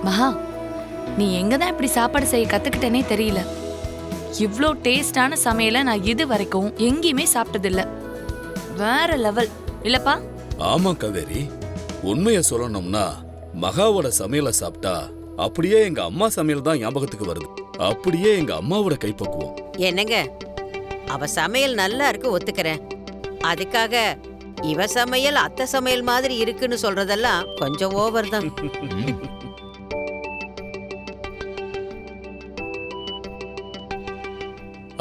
மகா, நீ எங்க தான் இப்படி சாப்பாடு செய்ய கத்துக்கிட்டேனே தெரியல. இவ்ளோ டேஸ்டான சமையலை நான் இது வரைக்கும் எங்கேயுமே சாப்பிட்டதில்ல. வேற லெவல் இல்லப்பா? ஆமா காவேரி, உண்மைய சொல்லணும்னா மகாவோட சமையலை சாப்பிட்டா அப்படியே எங்க அம்மா சமையல் தான் ஞாபகத்துக்கு வருது. அப்படியே எங்க அம்மாவோட கைப்பக்குவம். என்னங்க, அவ சமையல் நல்லா இருக்கு, ஒத்துக்கிறேன். அதுக்காக இவ சமையல் அத்தை சமையல் மாதிரி இருக்குன்னு சொல்றதெல்லாம் கொஞ்சம் ஓவர் தான்.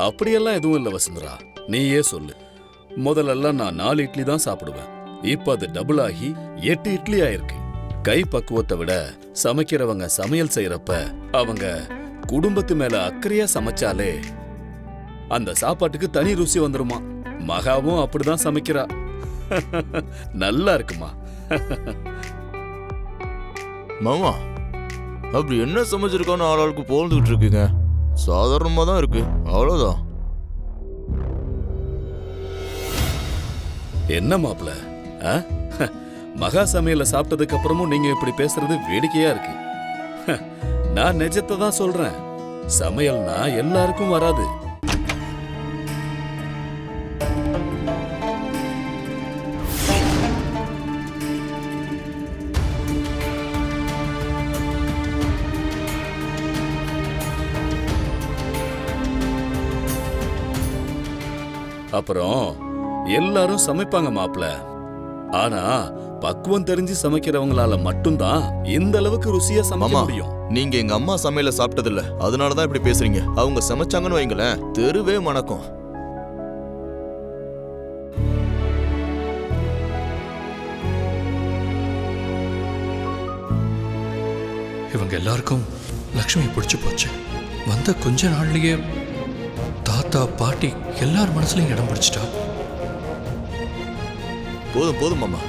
அப்படியெல்லாம் எதுவும் இல்ல வசுந்தரா, நீயே சொல்லு. முதல்லலாம் நான் 4 இட்லி தான் சாப்பிடுவேன். இப்ப அது டபுள் ஆகி 8 இட்லி ஆயிருக்கு. கை பக்குவத்தை விட சமைக்கிறவங்க சமையல் செய்யறப்ப அவங்க குடும்பத்து மேல அக்கறையா சமைச்சாலே அந்த சாப்பாட்டுக்கு தனி ருசி வந்துருமா. மகாவும் அப்படிதான் சமைக்கிறா. நல்லா இருக்குமா. மாமா, அப்படி என்ன சமைச்சிருக்கான்னு ஆளாளுக்கு போந்துகிட்டு இருக்குங்க. சாதாரணமா தான் இருக்கு, அவ்வளவுதான். என்ன மாப்ள, மகா சமையல சாப்பிட்டதுக்கு அப்புறமும் நீங்க இப்படி பேசுறது வேடிக்கையா இருக்கு. நான் நிஜத்தை தான் சொல்றேன். சமையல்னா எல்லாருக்கும் வராது. அப்புறம் எல்லாரும் சமைப்பாங்க மாப்ள. ஆனா பக்குவம் தெரிஞ்சு சமைக்கிறவங்களால மட்டும்தான் இந்த அளவுக்கு ருசியா சமைக்க முடியும். நீங்க எங்க அம்மா சமையல சாப்பிட்டதில்ல, அதனாலதான் இப்படி பேசுறீங்க. அவங்க சமைச்சாங்கன்னு வைங்களேன், தெருவே மணக்கும். இவங்க எல்லாருக்கும் லக்ஷ்மி பிடிச்சு போச்சு. வந்த கொஞ்ச நாள்லயே தாத்தா பாட்டி எல்லார் மனசுலயும் இடம் பிடிச்சிட்டா. போதும் போதும் மாமா,